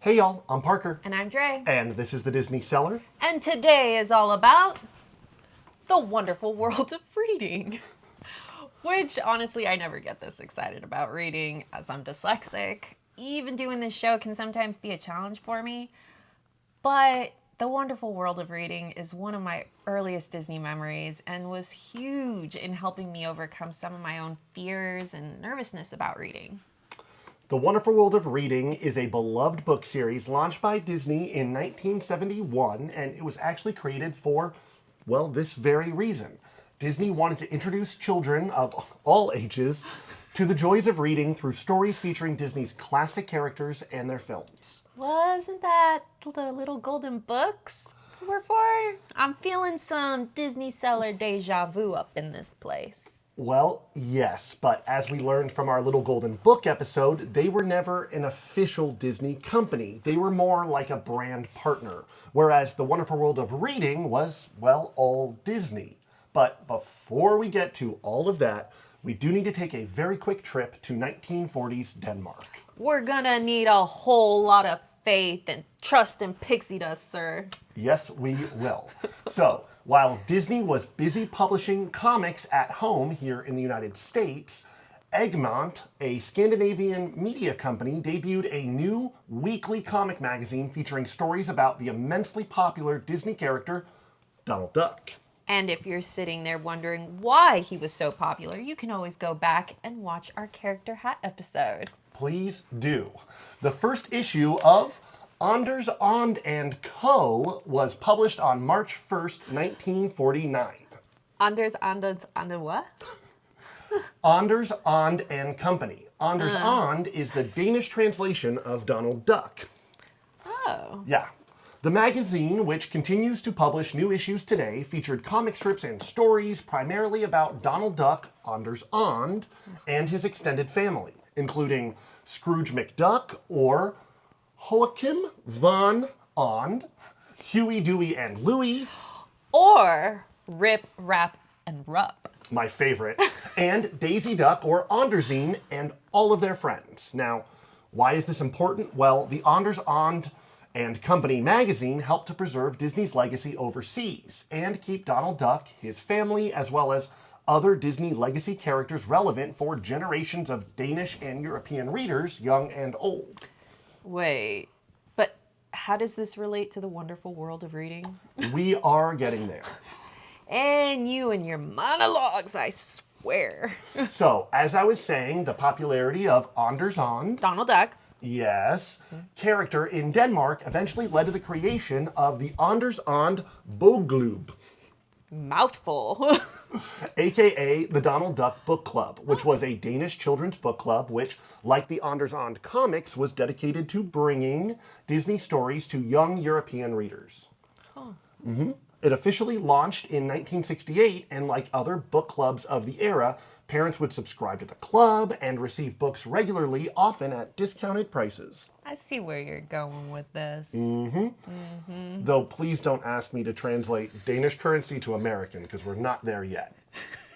Hey y'all, I'm Parker. And I'm Dre. And this is the Disney Cellar. And today is all about the wonderful world of reading. Which, honestly, I never get this excited about reading as I'm dyslexic. Even doing this show can sometimes be a challenge for me. But the wonderful world of reading is one of my earliest Disney memories and was huge in helping me overcome some of my own fears and nervousness about reading. The Wonderful World of Reading is a beloved book series launched by Disney in 1971, and it was actually created for, well, this very reason. Disney wanted to introduce children of all ages to the joys of reading through stories featuring Disney's classic characters and their films. Wasn't that the little golden books were for? I'm feeling some Disney Cellar deja vu up in this place. Well, yes, but as we learned from our Little Golden Book episode, they were never an official Disney company. They were more like a brand partner, whereas The Wonderful World of Reading was, well, all Disney. But before we get to all of that, we do need to take a very quick trip to 1940s Denmark. We're gonna need a whole lot of faith and trust in pixie dust, sir. Yes, we will. So, while Disney was busy publishing comics at home here in the United States, Egmont, a Scandinavian media company, debuted a new weekly comic magazine featuring stories about the immensely popular Disney character, Donald Duck. And if you're sitting there wondering why he was so popular, you can always go back and watch our Character Hat episode. Please do. The first issue of Anders And and Co. was published on March 1st, 1949. Anders what? Anders And Company. Anders And is the Danish translation of Donald Duck. Oh. Yeah. The magazine, which continues to publish new issues today, featured comic strips and stories primarily about Donald Duck, Anders And, and his extended family, including Scrooge McDuck or Joachim von And, Huey, Dewey, and Louie, Or Rip, Rap, and Rup. my favorite, and Daisy Duck or Andersine and all of their friends. Now, why is this important? Well, the Anders and Company magazine helped to preserve Disney's legacy overseas and keep Donald Duck, his family, as well as other Disney legacy characters relevant for generations of Danish and European readers, young and old. Wait, but how does this relate to the wonderful world of reading? We are getting there. And you and your monologues, I swear. So, as I was saying, the popularity of Anders And, Donald Duck. yes, character in Denmark eventually led to the creation of the Anders And Boglub, Mouthful. aka the Donald Duck Book Club, which was a Danish children's book club which, like the Anders And comics, was dedicated to bringing Disney stories to young European readers. It officially launched in 1968, and like other book clubs of the era, parents would subscribe to the club and receive books regularly, often at discounted prices. I see where you're going with this. Though please don't ask me to translate Danish currency to American, because we're not there yet.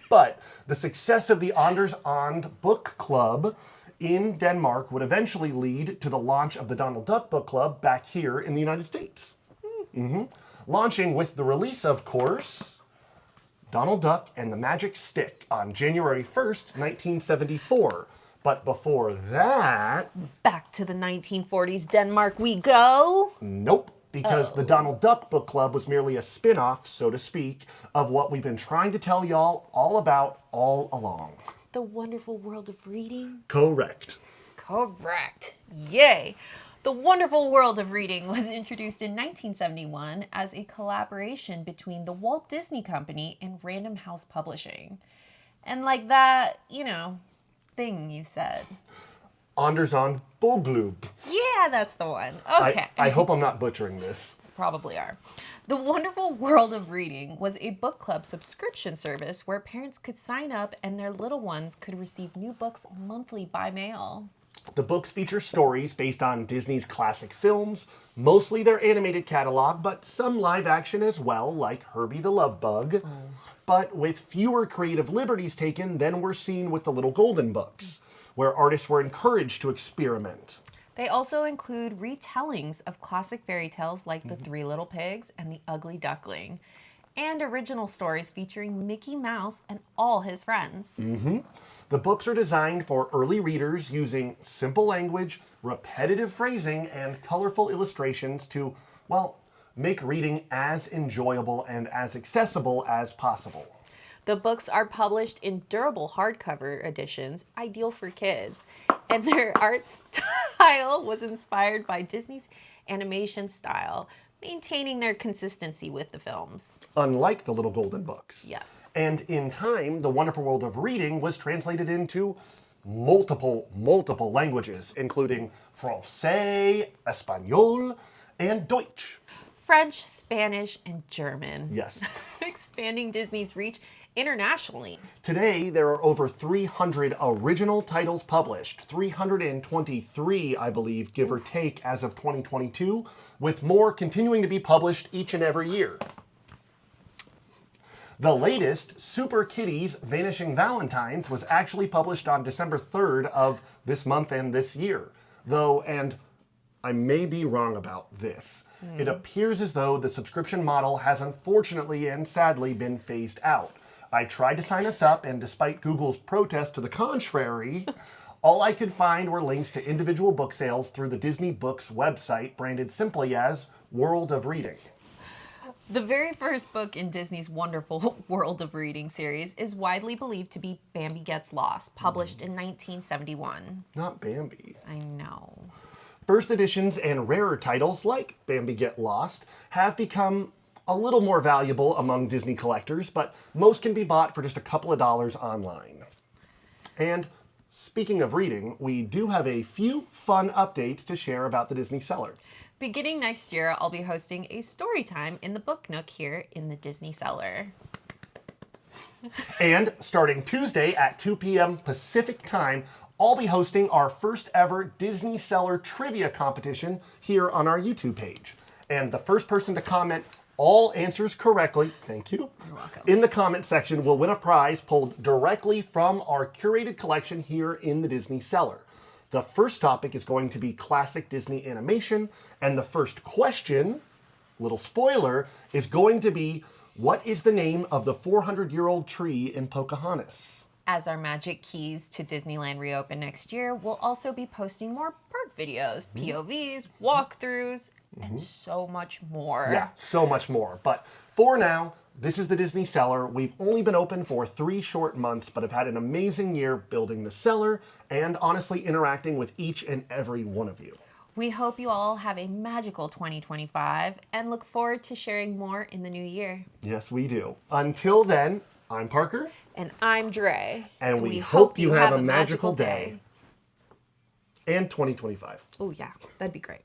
But the success of the Anders And Book Club in Denmark would eventually lead to the launch of the Donald Duck Book Club back here in the United States. Launching with the release, of course, Donald Duck and the Magic Stick on January 1st, 1974. But before that... Back to the 1940s Denmark we go. Nope, because the Donald Duck Book Club was merely a spin-off, so to speak, of what we've been trying to tell y'all all about all along. The wonderful world of reading? Correct. Correct. Yay. The Wonderful World of Reading was introduced in 1971 as a collaboration between the Walt Disney Company and Random House Publishing. And like that, thing you said. Anders And Boglub. Yeah, that's the one. Okay. I hope I'm not butchering this. Probably are. The Wonderful World of Reading was a book club subscription service where parents could sign up and their little ones could receive new books monthly by mail. The books feature stories based on Disney's classic films, mostly their animated catalog, but some live action as well, like Herbie the Love Bug. But with fewer creative liberties taken than were seen with the Little Golden Books, where artists were encouraged to experiment. They also include retellings of classic fairy tales like The Three Little Pigs and The Ugly Duckling, and original stories featuring Mickey Mouse and all his friends. The books are designed for early readers using simple language, repetitive phrasing, and colorful illustrations to, well, make reading as enjoyable and as accessible as possible. The books are published in durable hardcover editions, ideal for kids, and their art style was inspired by Disney's animation style, maintaining their consistency with the films. Unlike the Little Golden Books. Yes. And in time, The Wonderful World of Reading was translated into multiple languages, including Francais, Espanol, and Deutsch. French, Spanish, and German. Yes. Expanding Disney's reach internationally. Today, there are over 300 original titles published, 323, I believe, give or take, as of 2022, with more continuing to be published each and every year. The latest, Super Kitty's Vanishing Valentines, was actually published on December 3rd of this month and this year. Though, and I may be wrong about this, it appears as though the subscription model has unfortunately and sadly been phased out. I tried to sign us up, and despite Google's protest to the contrary, all I could find were links to individual book sales through the Disney Books website, branded simply as World of Reading. The very first book in Disney's wonderful World of Reading series is widely believed to be Bambi Gets Lost, published in 1971. Not Bambi. I know. First editions and rarer titles like Bambi Get Lost have become a little more valuable among Disney collectors, but most can be bought for just a couple of dollars online. And speaking of reading, we do have a few fun updates to share about the Disney Cellar. Beginning next year, I'll be hosting a story time in the Book Nook here in the Disney Cellar. And starting Tuesday at 2 p.m. Pacific time, I'll be hosting our first ever Disney Cellar trivia competition here on our YouTube page. And the first person to comment all answers correctly, thank you, You're welcome, in the comment section will win a prize pulled directly from our curated collection here in the Disney Cellar. The first topic is going to be classic Disney animation, and the first question, little spoiler, is going to be, what is the name of the 400-year-old tree in Pocahontas? As our Magic Keys to Disneyland reopen next year, we'll also be posting more park videos, POVs, walkthroughs, and so much more. Yeah, so much more. But for now, this is the Disney Cellar. We've only been open for 3 short months, but have had an amazing year building the cellar and honestly interacting with each and every one of you. We hope you all have a magical 2025 and look forward to sharing more in the new year. Yes, we do. Until then, I'm Parker. And I'm Dre. And we hope you have a magical day. And 2025. Oh, yeah, that'd be great.